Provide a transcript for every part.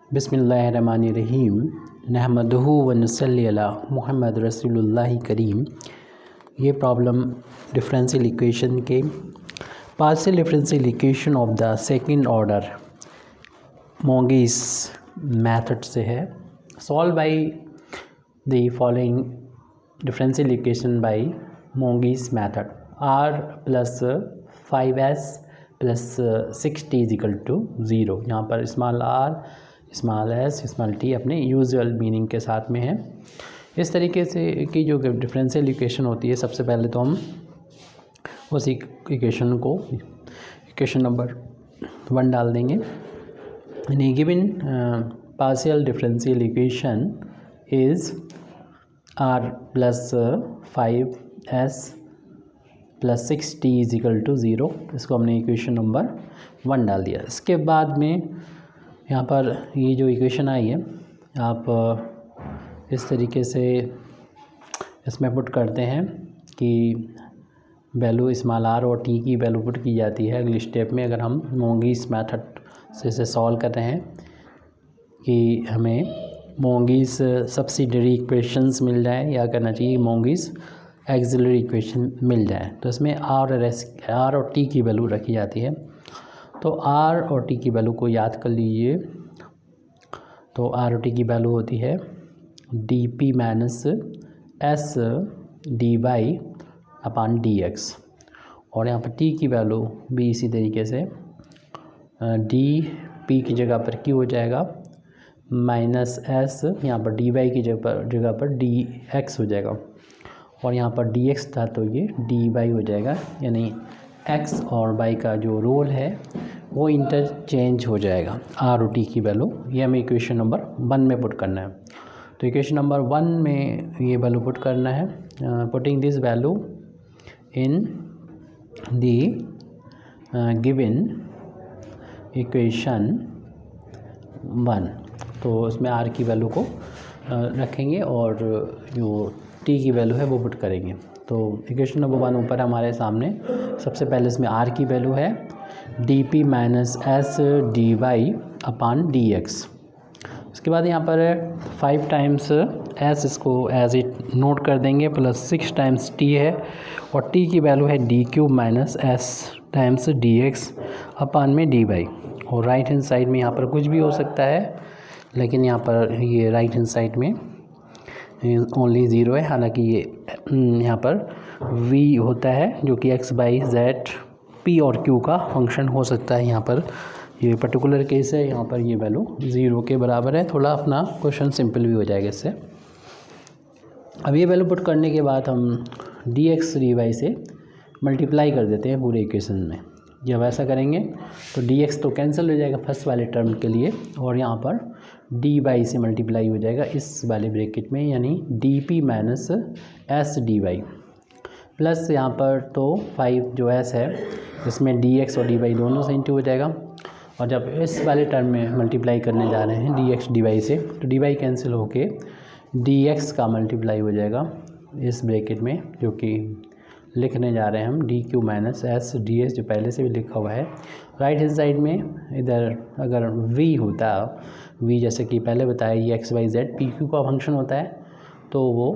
बिस्मिल्लाहिर्रहमानिर्रहीम नहमदुहु व नसल्ली अला मुहम्मद रसूलुल्लाह करीम। ये प्रॉब्लम डिफरेंशियल इक्वेशन के partial differential equation of the second order Monge's method से है। Solve by the following differential equation by Monge's method. r plus 5s plus 6t equal to 0। यहाँ पर small r small s small t अपने usual meaning के साथ में है। इस तरीके से की जो डिफरेंशियल इक्वेशन होती है, सबसे पहले तो हम उस इक्वेशन को इक्वेशन नंबर 1 डाल देंगे। In given partial differential equation is r plus 5s plus 6t is equal to 0। इसको हमने इक्वेशन नंबर 1 डाल दिया। इसके बाद में यहाँ पर ये जो इक्वेशन आई है, आप इस तरीके से इसमें पुट करते हैं कि वैल्यू स्मॉल r और t की वैल्यू पुट की जाती है। अगले स्टेप में अगर हम मोंगीस मेथड से इसे सॉल्व कर रहे हैं कि हमें मोंगीस सब्सिडियरी इक्वेशंस मिल जाए या करना चाहिए मोंगीस एक्सिलरी इक्वेशन मिल जाए, तो इसमें r और t की वैल्यू रखी जाती है। तो r और t की वैल्यू को याद कर लीजिए। तो r और t की वैल्यू होती है dp minus s dy upon dx, और यहाँ पर t की वैल्यू भी इसी तरीके से dp की जगह पर q हो जाएगा माइनस s, यहाँ पर dy की जगह पर dx हो जाएगा, और यहाँ पर dx था तो ये dy हो जाएगा। यानी x और y का जो रोल है वो इंटरचेंज हो जाएगा। r और t की वैल्यू ये हमें इक्वेशन नंबर 1 में पुट करना है। तो इक्वेशन नंबर 1 में ये वैल्यू पुट करना है। Putting this value in the given equation 1, तो उसमें r की वैल्यू को रखेंगे और जो t की वैल्यू है वो पुट करेंगे। तो इक्वेशन नंबर 1 ऊपर हमारे सामने सबसे पहले इसमें r की वैल्यू है dp minus s dy upon dx। उसके बाद यहाँ पर 5 टाइम्स s, इसको एज इट नोट कर देंगे, प्लस 6 टाइम्स t है, और t की वैल्यू है d³ minus s times dx upon में dy। और राइट हैंड साइड में यहाँ पर कुछ भी हो सकता है, लेकिन यहाँ पर ये राइट हैंड साइड में ओनली 0 है। हालांकि ये यहाँ पर v होता है जो कि x बाई z p और q का फंक्शन हो सकता है। यहाँ पर ये पर्टिकुलर केस है, यहाँ पर ये वैल्यू 0 के बराबर है। थोड़ा अपना क्वेश्चन सिंपल भी हो जाएगा इससे। अब ये वैल्यू पुट करने के बाद हम dx dy से मल्टीप्लाई कर देते हैं पूरे इक्वेशन में। जब ऐसा करेंगे तो dx तो कैंसिल हो जाएगा फर्स्ट वाले टर्म के लिए, और यहाँ पर dy से मल्टीप्लाई हो जाएगा इस वाले ब्रैकेट में, यानी dp minus s dy plus यहाँ पर तो 5 जो s है इसमें dx और dy दोनों से इंटू हो जाएगा। और जब इस वाले टर्म में मल्टीप्लाई करने जा रहे हैं dx dy से, तो dy कैंसिल होके dx का मल्टीप्लाई हो जाएगा इस ब्रैकेट में, जो कि लिखने जा रहे हैं हम dq माइनस s ds, जो पहले से भी लिखा हुआ है। राइट हैंड साइड में इधर अगर v होता, v जैसे कि पहले बताया ये x y z p q का फंक्शन होता है, तो वो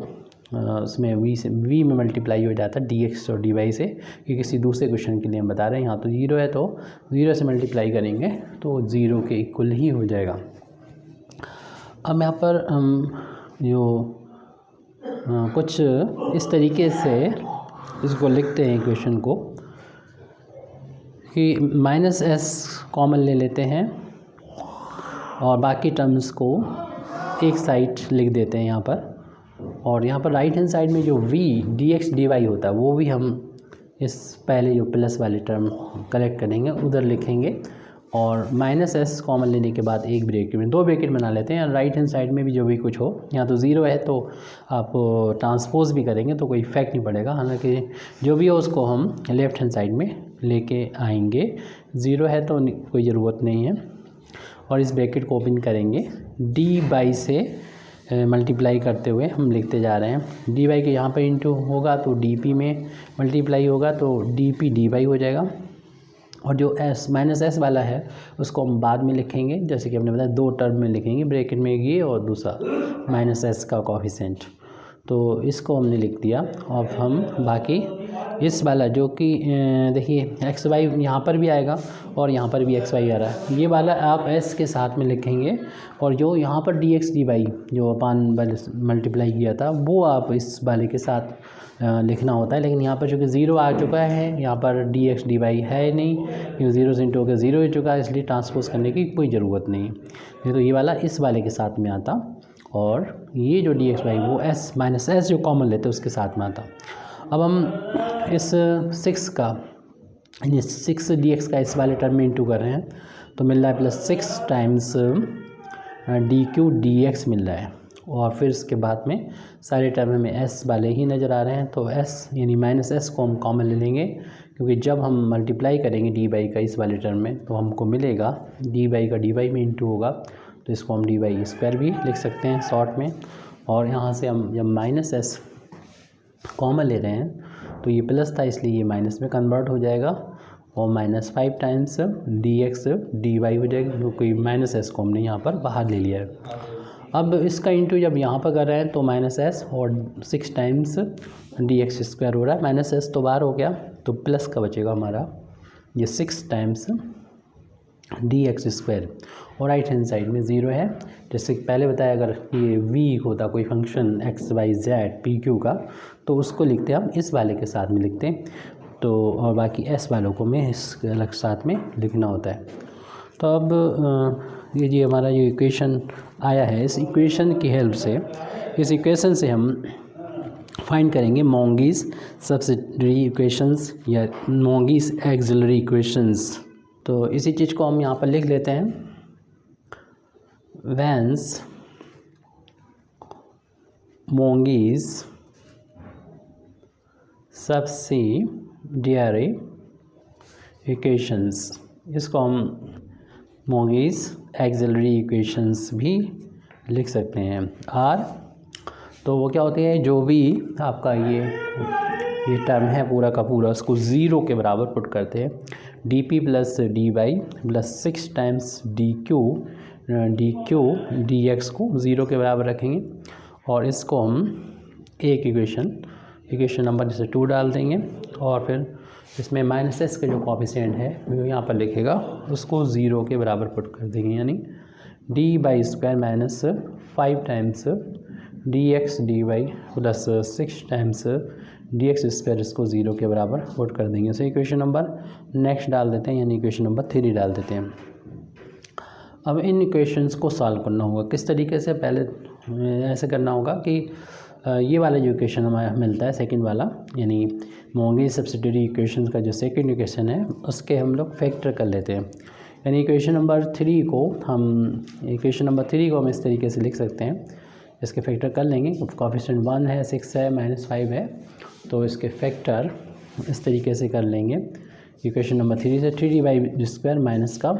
उसमें v में मल्टीप्लाई हो जाता है dx और dy से। कि किसी दूसरे क्वेश्चन के लिए हम बता रहे हैं, यहाँ तो 0 है तो 0 से मल्टीप्लाई करेंगे तो 0 के इक्वल ही हो जाएगा। अब यहाँ पर जो कुछ इस तरीके से इसको लिखते हैं इक्वेशन को कि माइनस s कॉमन ले लेते हैं और बाकी टर्म्स को एक साइड लिख देते हैं यहाँ पर, और यहाँ पर राइट हैंड साइड में जो v dx dy होता है वो भी हम इस पहले जो प्लस वाले टर्म कलेक्ट करेंगे उधर लिखेंगे, और माइनस s कॉमन लेने के बाद एक ब्रैकेट में 2 ब्रैकेट बना लेते हैं। राइट हैंड साइड में भी जो भी कुछ हो, यहाँ तो 0 है तो आप ट्रांसपोज भी करेंगे तो कोई इफेक्ट नहीं पड़ेगा। हालांकि जो भी हो उसको हम लेफ़्ट हैंड साइड में लेके आएंगे, 0 है तो कोई ज़रूरत नहीं है। और इस ब्रैकेट को ओपन करेंगे, dy से मल्टीप्लाई करते हुए हम लिखते जा रहे हैं। dy के यहाँ पर इंटू होगा तो dp में मल्टीप्लाई होगा तो dp dy हो जाएगा, और जो एस माइनस एस वाला है उसको हम बाद में लिखेंगे, जैसे कि हमने बताया 2 टर्म में लिखेंगे, ब्रैकेट में ये और दूसरा माइनस एस का कोएफिशिएंट। तो इसको हमने लिख दिया। अब हम बाकी इस वाला जो कि देखिए एक्स वाई यहाँ पर भी आएगा और यहाँ पर भी एक्स वाई आ रहा है, ये वाला आप एस के साथ में लिखेंगे, और जो यहाँ पर डी एक्स डी वाई जो अपान मल्टीप्लाई किया था वो आप इस वाले के साथ लिखना होता है। लेकिन यहाँ पर चूँकि ज़ीरो आ चुका है, यहाँ पर डी एक्स डी वाई है नहीं, क्योंकि ज़ीरो से इंटू होकर ज़ीरो हो चुका है, इसलिए ट्रांसपोज करने की कोई ज़रूरत नहीं है। तो ये वाला इस वाले के साथ में आता, और ये जो डी एक्स वाई वो एस माइनस एस जो कॉमन लेते हैं उसके साथ में आता। अब हम इस 6 का यानी 6 डी एक्स का इस वाले टर्म में इंटू कर रहे हैं, तो मिल रहा है plus 6 times D Q D X मिल रहा है। और फिर इसके बाद में सारे टर्म में एस वाले ही नज़र आ रहे हैं, तो एस यानी माइनस एस को हम कॉमन ले लेंगे, क्योंकि जब हम मल्टीप्लाई करेंगे डी बाई का इस वाले टर्म में तो हमको मिलेगा डी बाई का डी वाई में इंटू होगा, तो इसको हम डी वाई स्क्वायर भी लिख सकते हैं शॉर्ट में। और यहाँ से हम जब माइनस एस कॉमन ले रहे हैं तो ये प्लस था इसलिए ये माइनस में कन्वर्ट हो जाएगा, और -5 times D X D Y हो जाएगा, क्योंकि माइनस एस को हमने यहाँ पर बाहर ले लिया है। अब इसका इंटू जब यहाँ पर कर रहे हैं तो माइनस एस और 6 टाइम्स डी एक्स स्क्वायर हो रहा है, माइनस एस तो बाहर हो गया तो प्लस का बचेगा हमारा ये 6 टाइम्स डी एक्स स्क्वायर, और राइट हैंड साइड में 0 है। जैसे पहले बताया अगर ये वी होता कोई function X Y Z P Q का तो उसको लिखते हम इस वाले के साथ में लिखते हैं, तो और बाकी एस वालों को में इस अलग साथ में लिखना होता है। तो अब ये जी हमारा ये इक्वेशन आया है, इस इक्वेशन की हेल्प से इस इक्वेशन से हम फाइंड करेंगे मोंगीज सब्सिडियरी इक्वेशंस या मोंगीज एक्सिलरी इक्वेशंस। तो इसी चीज़ को हम यहाँ पर लिख लेते हैं, वेंस मोंगीज सब्सिडियरी इक्वेशंस, इसको हम मोंगीज एक्सिलरी इक्वेशंस भी लिख सकते हैं। आर तो वो क्या होती है, जो भी आपका ये टर्म है पूरा का पूरा उसको 0 के बराबर पुट करते हैं, D P plus D Y plus 6 times D Q D X को 0 के बराबर रखेंगे, और इसको हम एक इक्वेशन नंबर जैसे 2 डाल देंगे, और फिर इसमें माइनस एस का जो कोएफिशिएंट है वो यहाँ पर लिखेगा उसको 0 के बराबर पुट कर देंगे, यानी D by square minus 5 times D X D Y plus 6 times D X square, इसको 0 के बराबर पुट कर देंगे। सो इक्वेशन नंबर नेक्स्ट डाल देते हैं, यानी इक्वेशन नंबर 3 डाल देते हैं। अब इन इक्वेशंस को सॉल्व करना होगा किस तरीके से, पहले ऐसे करना होगा कि ये वाला जो इक्वेशन हमें मिलता है सेकंड वाला, यानी मोंगीज सब्सिडियरी इक्वेशन का जो सेकंड इक्वेशन है उसके हम लोग फैक्टर कर लेते हैं। यानी इक्वेशन नंबर 3 को हम इस तरीके से लिख सकते हैं, इसके फैक्टर कर लेंगे, कोएफिशिएंट 1 है 6 है -5 है, तो इसके फैक्टर इस तरीके से कर लेंगे। इक्वेशन नंबर 3 से 3 डी वाई स्क्वायर माइनस का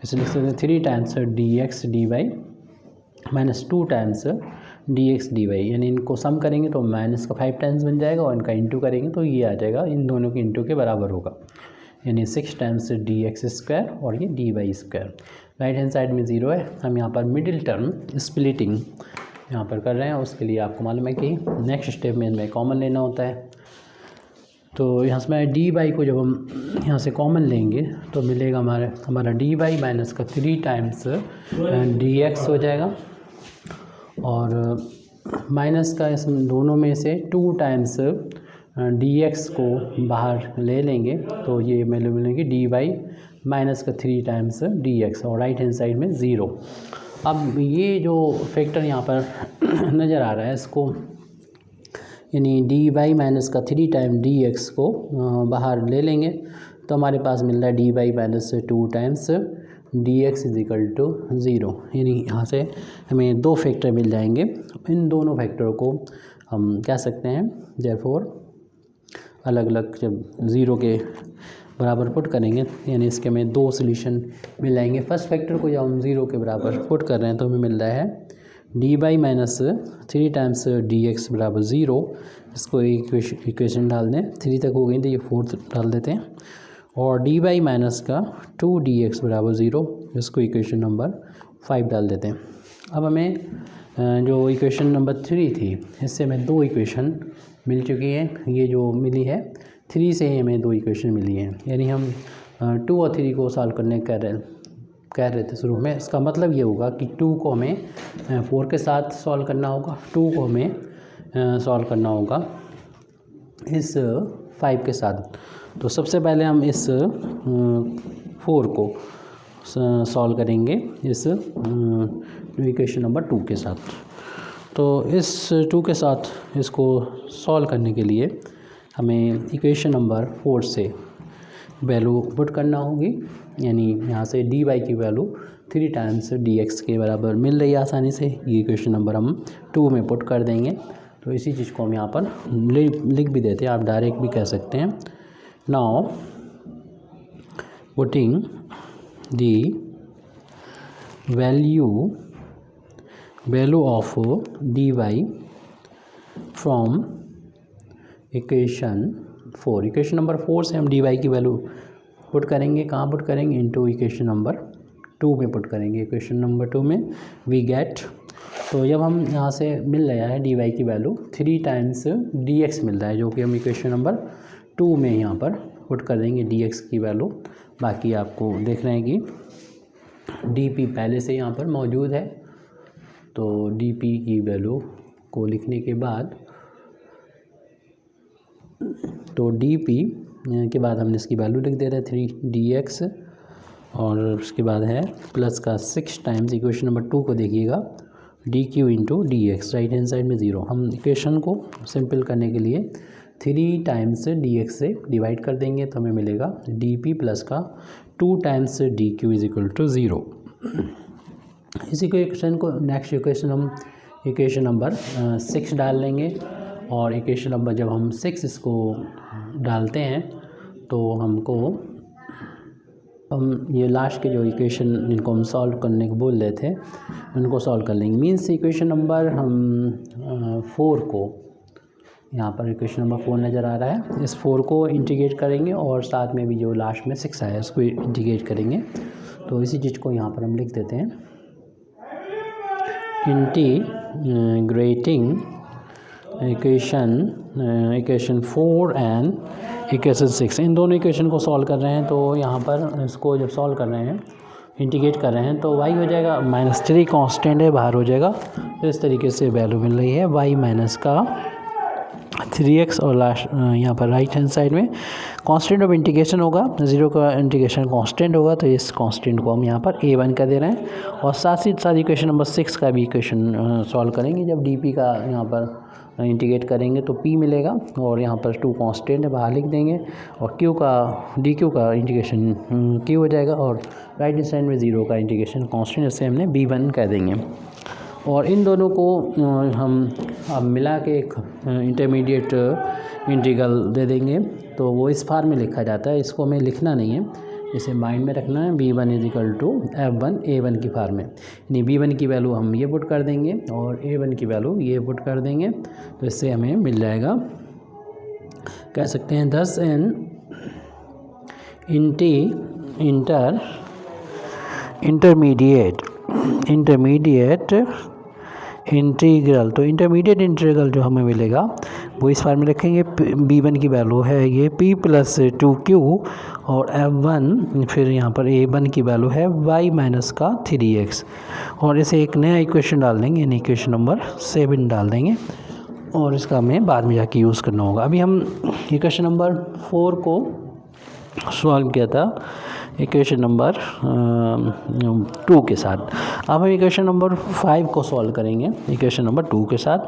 इसे लिख सकते हैं 3 times D X D Y minus 2 times D X D Y, यानी इनको सम करेंगे तो माइनस का 5 टाइम्स बन जाएगा, और इनका इंटू करेंगे तो ये आ जाएगा, इन दोनों के इंटू के बराबर होगा, यानी 6 टाइम्स डी एक्स स्क्वायर और ये D Y square. Right hand side में 0 है, हम यहाँ पर मिडिल टर्म स्प्लिटिंग यहाँ पर कर रहे हैं, उसके लिए आपको मालूम है कि नेक्स्ट स्टेप में इनमें कॉमन लेना होता है। तो यहाँ से डी वाई को जब हम यहाँ से कॉमन लेंगे तो मिलेगा हमारा डी वाई माइनस का 3 टाइम्स डी एक्स हो जाएगा, और माइनस का इस दोनों में से 2 टाइम्स डी एक्स को बाहर ले लेंगे तो ये मिलेंगे डी वाई माइनस का 3 टाइम्स डी एक्स, और राइट हैंड साइड में 0। अब ये जो फैक्टर यहाँ पर नज़र आ रहा है इसको, यानी डी वाई माइनस का 3 टाइम डी एक्स को बाहर ले लेंगे तो हमारे पास मिल रहा है D Y minus 2 times D X is equal to 0, यानी यहाँ से हमें 2 फैक्टर मिल जाएंगे। इन दोनों फैक्टरों को हम कह सकते हैं देयरफॉर अलग अलग जब 0 के बराबर पुट करेंगे, यानी इसके हमें 2 सोल्यूशन मिल जाएंगे। फर्स्ट फैक्टर को जब हम 0 के बराबर पुट कर रहे हैं तो हमें मिल रहा है D Y minus 3 times D X बराबर 0, इसको इक्वेशन डाल दें, 3 तक हो गई तो ये 4 डाल देते हैं, और डी वाई माइनस का 2dx बराबर 0, इसको इक्वेशन नंबर 5 डाल देते हैं। अब हमें जो इक्वेशन नंबर 3 थी, इससे हमें 2 इक्वेशन मिल चुकी है। ये जो मिली है 3 से ही हमें 2 इक्वेशन मिली हैं, यानी हम 2 और 3 को सॉल्व करने कह रहे थे शुरू में। इसका मतलब ये होगा कि 2 को हमें 4 के साथ सॉल्व करना होगा, 2 को हमें सॉल्व करना होगा इस 5 के साथ। तो सबसे पहले हम इस 4 को सॉल्व करेंगे इस इक्वेशन नंबर 2 के साथ। तो इस 2 के साथ इसको सॉल्व करने के लिए हमें इक्वेशन नंबर 4 से वैल्यू पुट करना होगी, यानी यहाँ से डी वाई की वैल्यू 3 टाइम्स डी एक्स के बराबर मिल रही है आसानी से। ये इक्वेशन नंबर हम 2 में पुट कर देंगे। तो इसी चीज़ को हम यहाँ पर लिख भी देते हैं, आप डायरेक्ट भी कह सकते हैं। Now putting the value of D Y from equation 4, equation number 4 से हम डी वाई की वैल्यू पुट करेंगे। कहाँ पुट करेंगे? इनटू इक्वेशन नंबर 2 में पुट करेंगे। इक्वेशन नंबर 2 में वी गेट, तो जब हम यहाँ से मिल रहा है डी वाई की वैल्यू 3 टाइम्स डी एक्स मिल रहा है, जो कि हम इक्वेशन नंबर 2 में यहाँ पर पुट कर देंगे डी एक्स की वैल्यू। बाकी आपको देख रहे हैं कि डी पी पहले से यहाँ पर मौजूद है, तो डी पी की वैल्यू को लिखने के बाद, तो डी पी के बाद हमने इसकी वैल्यू लिख दे रहे हैं 3dx, और उसके बाद है प्लस का 6 टाइम्स इक्वेशन नंबर 2 को देखिएगा D Q into D x, right hand side में 0। हम इक्वेशन को सिंपल करने के लिए 3 टाइम्स डी एक्स से डिवाइड कर देंगे, तो हमें मिलेगा डी पी प्लस का 2 times D Q is equal to 0। इस इक्वेशन को नेक्स्ट इक्वेशन हम इक्वेशन नंबर 6 डाल लेंगे, और इक्वेशन नंबर जब हम 6 इसको डालते हैं तो हम ये लास्ट के जो इक्वेशन जिनको हम सॉल्व करने को बोल रहे थे उनको सॉल्व कर लेंगे। मीन्स इक्वेशन नंबर हम 4 को, यहाँ पर इक्वेशन नंबर 4 नज़र आ रहा है, इस 4 को इंटीग्रेट करेंगे और साथ में भी जो लास्ट में 6 आया उसको इंटीग्रेट करेंगे। तो इसी चीज़ को यहाँ पर हम लिख देते हैं, इंटीग्रेटिंग इक्वेशन 4 एंड इक्वेशन 6, इन दोनों इक्वेशन को सॉल्व कर रहे हैं। तो यहाँ पर इसको जब सॉल्व कर रहे हैं, इंटीग्रेट कर रहे हैं, तो y हो जाएगा -3 कांस्टेंट है, बाहर हो जाएगा। तो इस तरीके से वैल्यू मिल रही है y माइनस का 3x, और लास्ट यहाँ पर राइट हैंड साइड में कांस्टेंट ऑफ इंटीग्रेशन होगा, 0 का इंटीग्रेशन कांस्टेंट होगा, तो इस कांस्टेंट को हम यहाँ पर a1 कर दे रहे हैं। और साथ ही साथ इक्वेशन नंबर 6 का भी इक्वेशन सॉल्व करेंगे। जब डी का यहाँ पर इंटीग्रेट करेंगे तो p मिलेगा, और यहाँ पर 2 कांस्टेंट है, बाहर लिख देंगे, और q का डी क्यू का इंटीग्रेशन q हो जाएगा, और राइट हैंड साइड में 0 का इंटीग्रेशन कांस्टेंट, इससे हमने b1 कह देंगे। और इन दोनों को हम अब मिला के एक इंटरमीडिएट इंटीग्रल दे देंगे, तो वो इस फार्म में लिखा जाता है। इसको हमें लिखना नहीं है, इसे माइंड में रखना है। b1 is equal to f1 a1 की फार्म में, यानी b1 की वैल्यू हम ये पुट कर देंगे और a1 की वैल्यू ये पुट कर देंगे, तो इससे हमें मिल जाएगा, कह सकते हैं 10 n इंटरमीडिएट इंटीग्रल। तो इंटरमीडिएट इंटीग्रल जो हमें मिलेगा वो इस फार्म में रखेंगे। b1 की वैल्यू है ये p प्लस 2q, और f1 फिर यहाँ पर a1 की वैल्यू है y माइनस का 3x, और इसे एक नया इक्वेशन डाल देंगे, यानी इक्वेशन नंबर 7 डाल देंगे, और इसका हमें बाद में जाके यूज़ करना होगा। अभी हम इक्वेशन नंबर 4 को सॉल्व किया था इक्वेशन नंबर 2 के साथ। अब हम इक्वेशन नंबर 5 को सॉल्व करेंगे इक्वेशन नंबर 2 के साथ।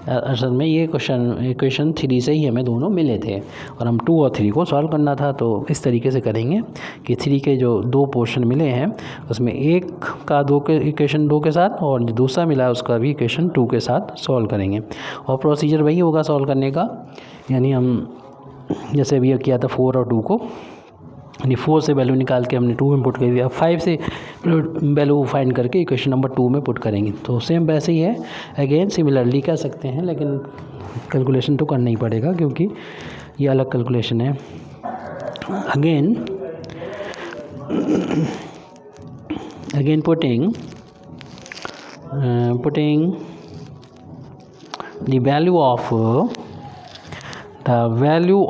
असल में ये इक्वेशन 3 से ही हमें दोनों मिले थे, और हम 2 और 3 को सॉल्व करना था। तो इस तरीके से करेंगे कि 3 के जो 2 पोर्शन मिले हैं उसमें एक का इक्वेशन 2 के साथ, और जो दूसरा मिला है उसका भी इक्वेशन 2 के साथ सॉल्व करेंगे। और प्रोसीजर वही होगा सॉल्व करने का, यानी हम जैसे अभी किया था 4 और 2 को, यानी 4 से वैल्यू निकाल के हमने 2 में पुट कर दिया, 5 से वैल्यू फाइंड करके इक्वेशन नंबर 2 में पुट करेंगे। तो सेम वैसे ही है, अगेन सिमिलरली कर सकते हैं, लेकिन कैलकुलेशन तो करना ही पड़ेगा क्योंकि ये अलग कैलकुलेशन है। Again again putting the value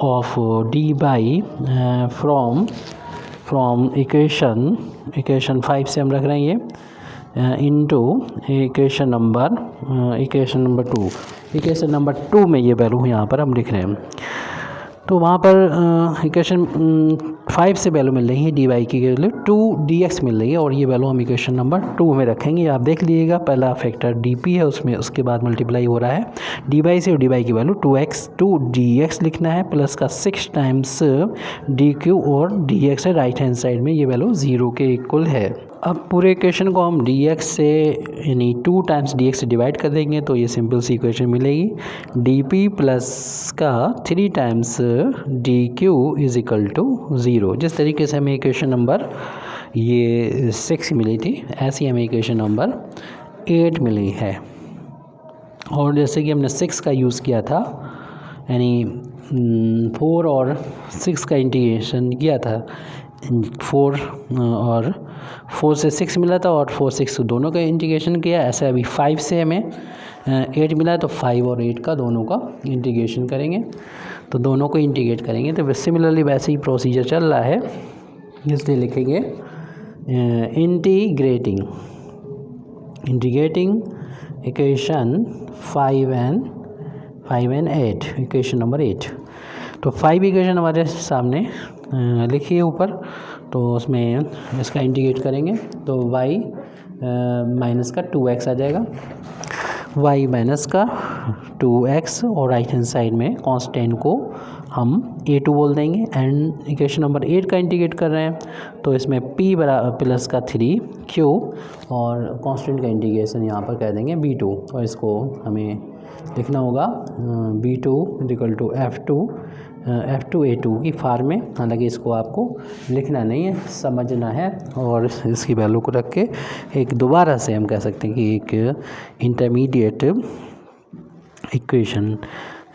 of d by from equation 5 से हम रख रहे हैं ये इनटू इक्वेशन नंबर 2 में ये वैल्यू यहाँ पर हम लिख रहे हैं। तो वहाँ पर इक्वेशन 5 से वैल्यू मिल रही है डी वाई की वैल्यू 2dx मिल रही है और ये वैल्यू हम इक्वेशन नंबर 2 में रखेंगे। आप देख लीजिएगा पहला फैक्टर dp है उसमें, उसके बाद मल्टीप्लाई हो रहा है dy से और dy की वैल्यू 2dx लिखना है प्लस का 6 टाइम्स dq और dx है राइट हैंड साइड में, ये वैल्यू 0 के इक्वल है। अब पूरे इक्वेशन को हम dx से यानी 2 टाइम्स dx से डिवाइड कर देंगे तो ये सिंपल सी इक्वेशन मिलेगी dp प्लस का 3 times dq is equal to 0। जिस तरीके से हमें इक्वेशन नंबर ये 6 मिली थी ऐसी हमें इक्वेशन नंबर 8 मिली है। और जैसे कि हमने 6 का यूज़ किया था यानी 4 और 6 का इंटीग्रेशन किया था, 4 से 6 मिला था और 4 6 दोनों का इंटीग्रेशन किया। ऐसे अभी 5 से हमें 8 मिला है तो 5 और 8 का दोनों का इंटीग्रेशन करेंगे, तो दोनों को इंटीग्रेट करेंगे। तो सिमिलरली वैसे ही प्रोसीजर चल रहा है, इसलिए लिखेंगे integrating equation 5 and 8 equation number 8। तो 5 इक्वेशन हमारे सामने लिखिए ऊपर, तो उसमें इसका इंटीग्रेट करेंगे तो y माइनस का 2x आ जाएगा, y माइनस का 2x और राइट हैंड साइड में कांस्टेंट को हम a2 बोल देंगे। एंड इक्वेशन नंबर 8 का इंटीग्रेट कर रहे हैं तो इसमें p प्लस का 3q और कांस्टेंट का इंटीग्रेशन यहाँ पर कह देंगे b2 और इसको हमें लिखना होगा b2 इक्वल टू f2a2 की फॉर्म में। हालांकि इसको आपको लिखना नहीं है, समझना है और इसकी वैल्यू को रख के एक दोबारा से हम कह सकते हैं कि एक इंटरमीडिएट इक्वेशन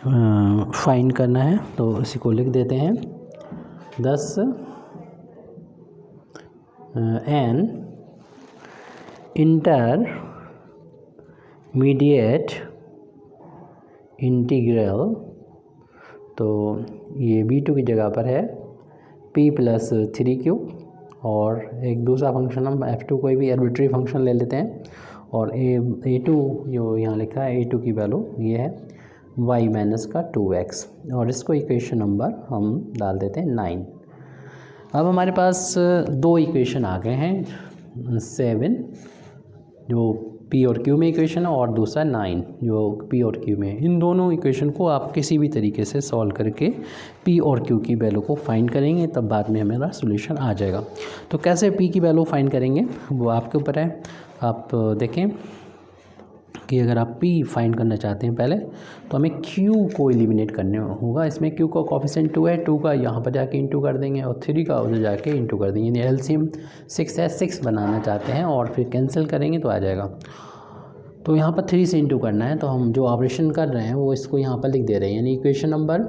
फाइंड करना है। तो इसी को लिख देते हैं 10 एन इंटरमीडिएट इंटीग्रल, तो ये b2 की जगह पर है p प्लस 3q और एक दूसरा फंक्शन हम f2 कोई भी आर्बिट्री फंक्शन ले लेते हैं और a2 जो यहाँ लिखा है a2 की वैल्यू ये है y माइनस का 2x और इसको इक्वेशन नंबर हम डाल देते हैं 9। अब हमारे पास दो इक्वेशन आ गए हैं, 7 जो p और q में इक्वेशन है और दूसरा 9 जो p और q में। इन दोनों इक्वेशन को आप किसी भी तरीके से सॉल्व करके p और q की वैल्यू को फाइंड करेंगे, तब बाद में हमारा सॉल्यूशन आ जाएगा। तो कैसे p की वैल्यू फाइंड करेंगे वो आपके ऊपर है। आप देखें कि अगर आप p फाइंड करना चाहते हैं पहले तो हमें q को एलिमिनेट करने होगा। इसमें q का कोफिशिएंट 2 है, 2 का यहाँ पर जाके इंटू कर देंगे और 3 का उधर जाके इंटू कर देंगे। यानी एलसीएम 6 है, 6 बनाना चाहते हैं और फिर कैंसिल करेंगे तो आ जाएगा। तो यहाँ पर 3 से इंटू करना है, तो हम जो ऑपरेशन कर रहे हैं वो इसको यहाँ पर लिख दे रहे हैं। यानी इक्वेशन नंबर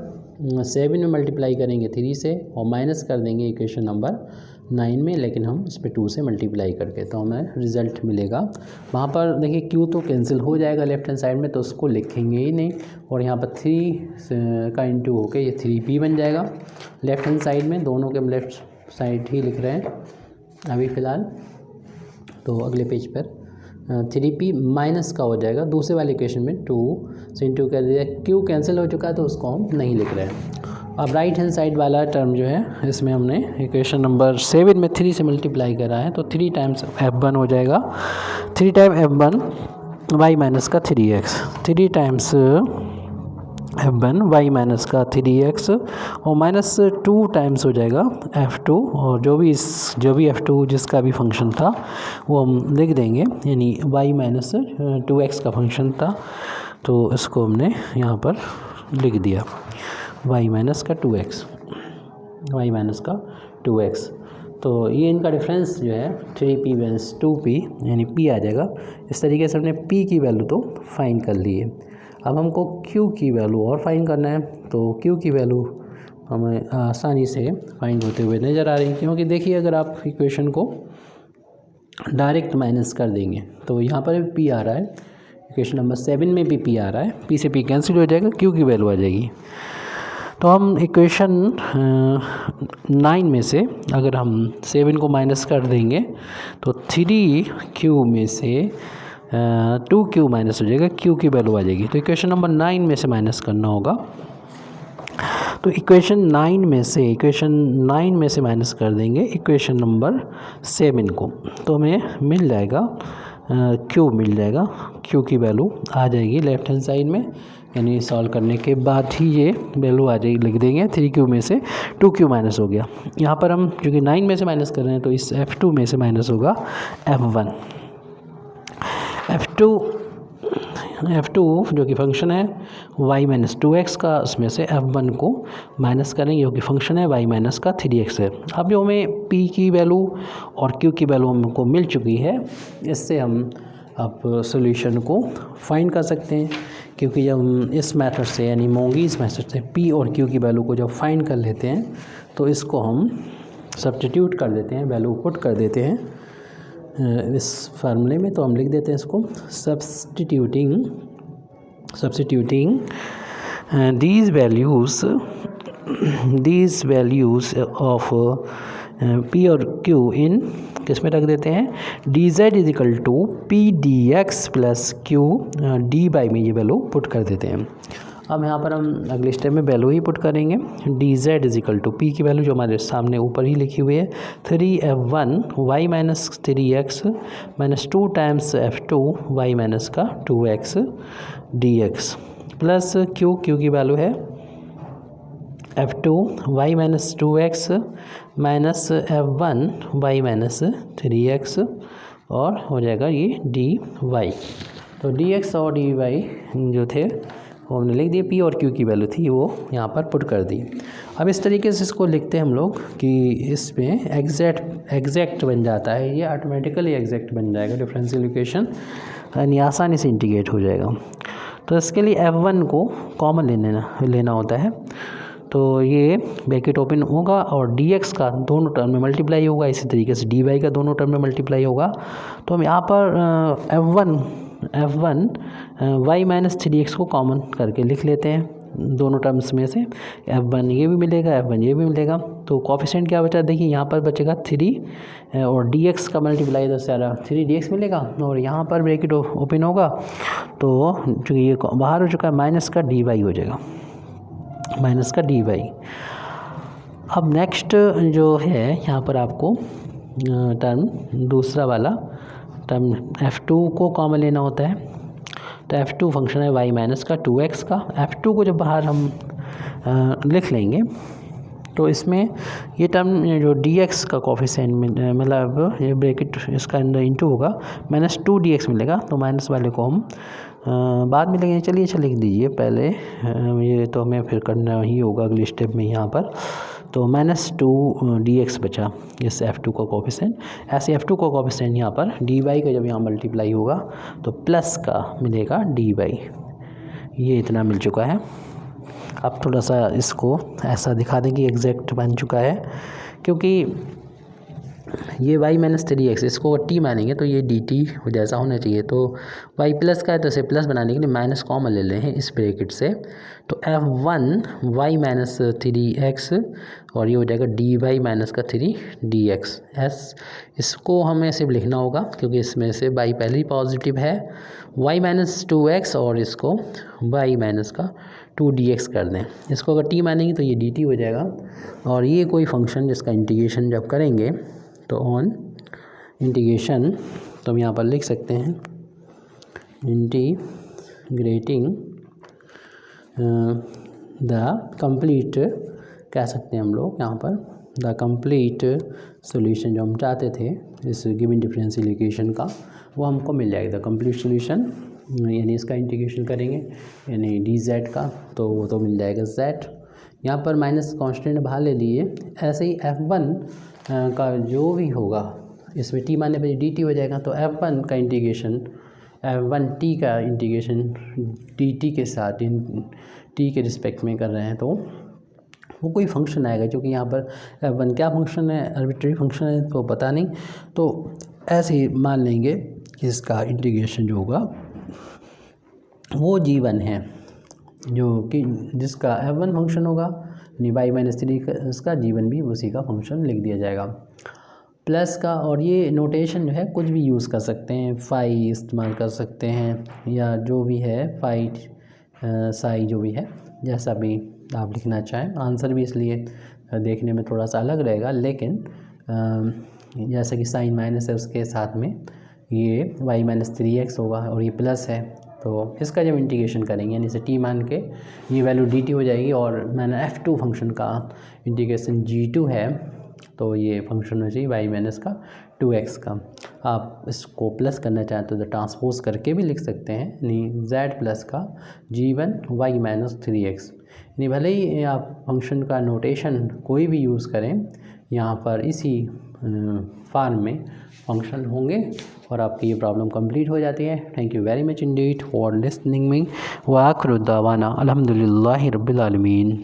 7 में मल्टीप्लाई करेंगे 3 से और माइनस कर देंगे इक्वेशन नंबर 9 में, लेकिन हम इस पर 2 से मल्टीप्लाई करके, तो हमें रिज़ल्ट मिलेगा। वहाँ पर देखिए q तो कैंसिल हो जाएगा लेफ्ट हैंड साइड में, तो उसको लिखेंगे ही नहीं और यहाँ पर 3 का इंटू होके ये 3p बन जाएगा लेफ्ट हैंड साइड में। दोनों के हम लेफ्ट साइड ही लिख रहे हैं अभी फ़िलहाल। तो अगले पेज पर 3p माइनस का हो जाएगा, दूसरे वाले इक्वेशन में 2 से इंटू कर दिया, q कैंसिल हो चुका है तो उसको हम नहीं लिख रहे हैं। अब राइट हैंड साइड वाला टर्म जो है इसमें हमने इक्वेशन नंबर 7 में 3 से मल्टीप्लाई करा है, तो 3 टाइम्स f1 हो जाएगा, 3 टाइम f1 y माइनस का 3x, 3 times f1 y minus का 3x और माइनस 2 टाइम्स हो जाएगा f2 और जो भी f2 जिसका भी फंक्शन था वो हम लिख देंगे, यानी y माइनस 2x का फंक्शन था तो इसको हमने यहाँ पर लिख दिया y माइनस का 2x। तो ये इनका डिफरेंस जो है 3p माइनस 2p यानी p आ जाएगा। इस तरीके से हमने p की वैल्यू तो फाइंड कर ली है। अब हमको q की वैल्यू और फाइंड करना है, तो q की वैल्यू हमें आसानी से फाइंड होते हुए नज़र आ रही है। क्योंकि देखिए अगर आप इक्वेशन को डायरेक्ट माइनस कर देंगे तो यहाँ पर भी पी आ रहा है, इक्वेशन नंबर 7 में भी पी आ रहा है, पी से पी कैंसिल हो जाएगा, क्यू की वैल्यू आ जाएगी। तो हम इक्वेशन 9 में से अगर हम 7 को माइनस कर देंगे तो 3q में से 2q माइनस हो जाएगा, q की वैल्यू आ जाएगी। तो इक्वेशन नंबर 9 में से माइनस करना होगा। तो इक्वेशन 9 में से माइनस कर देंगे इक्वेशन नंबर 7 को, तो हमें मिल जाएगा q मिल जाएगा, q की वैल्यू आ जाएगी लेफ्ट हैंड साइड में, यानी सॉल्व करने के बाद ही ये वैल्यू आ जाएगी, लिख देंगे 3q में से 2q माइनस हो गया। यहाँ पर हम क्योंकि 9 में से माइनस कर रहे हैं तो इस f2 में से माइनस होगा f1। f2 जो कि फंक्शन है y माइनस 2x का, उसमें से f1 को माइनस करेंगे जो कि फंक्शन है y माइनस का 3x है। अब जो हमें p की वैल्यू और q की वैल्यू हमको मिल चुकी है, इससे हम अब सॉल्यूशन को फाइंड कर सकते हैं। क्योंकि जब हम इस मेथड से यानी मोंगीज मेथड से p और q की वैल्यू को जब फाइंड कर लेते हैं तो इसको हम सब्स्टिट्यूट कर देते हैं, वैल्यू पुट कर देते हैं इस फार्मूले में। तो हम लिख देते हैं इसको substituting these values of p और q इन किस में रख देते हैं, dz is equal to P D X plus Q D by में ये वैल्यू पुट कर देते हैं। अब यहाँ पर हम अगले स्टेप में वैल्यू ही पुट करेंगे, dz is equal to P की वैल्यू जो हमारे सामने ऊपर ही लिखी हुई है 3f1 y minus 3x minus 2 times f2 y minus का 2x dx प्लस q की वैल्यू है f2 y minus 2x minus f1 y minus 3x और हो जाएगा ये dy। तो dx और dy जो थे वो हमने लिख दिए, p और q की वैल्यू थी वो यहाँ पर पुट कर दी। अब इस तरीके से इसको लिखते हैं हम लोग कि इसमें एग्जैक्ट बन जाता है, ये ऑटोमेटिकली एग्जैक्ट बन जाएगा डिफरेंशियल इक्वेशन, यानी आसानी से इंटीग्रेट हो जाएगा। तो इसके लिए f1 को कॉमन लेना होता है, तो ये ब्रैकेट ओपन होगा और dx का दोनों टर्म में मल्टीप्लाई होगा, इसी तरीके से dy का दोनों टर्म में मल्टीप्लाई होगा। तो हम यहाँ पर f1 y माइनस 3x को कॉमन करके लिख लेते हैं दोनों टर्म्स में से, f1 ये भी मिलेगा f1 ये भी मिलेगा। तो कोफिशिएंट क्या बचा, देखिए यहाँ पर बचेगा 3 और dx का मल्टीप्लाई तो सारा 3dx मिलेगा और यहाँ पर ब्रैकेट ओपन होगा तो जो ये बाहर हो चुका है माइनस का dy हो जाएगा, माइनस का dy। अब नेक्स्ट जो है यहाँ पर आपको टर्म दूसरा वाला टर्म f2 को कॉमन लेना होता है। तो f2 फंक्शन है y माइनस का 2x का, f2 को जब बाहर हम लिख लेंगे तो इसमें ये टर्म जो dx का कोफिशिएंट मतलब ये ब्रैकेट इसका अंदर इंटू होगा माइनस 2dx मिलेगा, तो माइनस वाले को हम बाद में लेंगे। चलिए अच्छा लिख दीजिए पहले, ये तो हमें फिर करना ही होगा अगले स्टेप में यहाँ पर। तो माइनस 2dx बचा इस f2 का कोफिशिएंट, ऐसे f2 का कोफिशिएंट यहाँ पर dy का जब यहाँ मल्टीप्लाई होगा तो प्लस का मिलेगा dy, ये इतना मिल चुका है। अब थोड़ा सा इसको ऐसा दिखा दें कि एग्जैक्ट बन चुका है, क्योंकि ये y माइनस 3x इसको अगर t मानेंगे तो ये dt जैसा होना चाहिए। तो y प्लस का है तो इसे प्लस बनाने के लिए माइनस कॉमन ले लें इस ब्रैकेट से, तो f1 y माइनस 3x और ये हो जाएगा dy माइनस का 3dx। इसको हमें सिर्फ लिखना होगा क्योंकि इसमें से y पहले ही पॉजिटिव है, y माइनस 2x और इसको y माइनस का 2dx कर दें। इसको अगर t मानेंगे तो ये dt हो जाएगा और ये कोई फंक्शन जिसका इंटीग्रेशन जब करेंगे तो ऑन इंटीग्रेशन तो हम यहाँ पर लिख सकते हैं इंटीग्रेटिंग द कंप्लीट, कह सकते हैं हम लोग यहाँ पर द कंप्लीट सॉल्यूशन जो हम चाहते थे इस गिवन डिफरेंशियल इक्वेशन का वो हमको मिल जाएगा। द कंप्लीट सॉल्यूशन यानी इसका इंटीग्रेशन करेंगे यानी dz का तो वो तो मिल जाएगा z, यहाँ पर माइनस कांस्टेंट बाहर ले लिए। ऐसे ही f1 का जो भी होगा इसमें t माने पर dt हो जाएगा, तो f1 का इंटीग्रेशन f1t का इंटीग्रेशन dt के साथ t के रिस्पेक्ट में कर रहे हैं तो वो कोई फंक्शन आएगा, क्योंकि यहाँ पर f1 क्या फंक्शन है, आर्बिट्रेरी फंक्शन है तो पता नहीं, तो ऐसे ही मान लेंगे कि इसका इंटीग्रेशन जो होगा वो g1 है, जो कि जिसका f1 फंक्शन होगा, यानी y-3 इसका g1 भी उसी का फंक्शन लिख दिया जाएगा। प्लस का, और ये नोटेशन जो है कुछ भी यूज़ कर सकते हैं, फाई इस्तेमाल कर सकते हैं या जो भी है फाई साई जो भी है, जैसा भी आप लिखना चाहें। आंसर भी इसलिए देखने में थोड़ा सा अलग रहेगा, लेकिन जैसे कि साइन माइनस है उसके साथ में ये y-3x होगा और ये प्लस है, तो इसका जब इंटीग्रेशन करेंगे यानी इसे t मान के ये वैल्यू dt हो जाएगी, और मैंने f2 फंक्शन का इंटीग्रेशन g2 है, तो ये फंक्शन हो जाएगी y-2x का। आप इसको प्लस करना चाहें तो ट्रांसपोज करके भी लिख सकते हैं, यानी z प्लस का g1 y-3x, यानी भले ही आप फंक्शन का नोटेशन कोई भी यूज़ करें, यहाँ पर इसी फॉर्म में फंक्शन होंगे और आपकी ये प्रॉब्लम कंप्लीट हो जाती है। Thank you very much Indeed for listening me व आखिर दावाना अल्हम्दुलिल्लाहि रब्बिल आलमीन।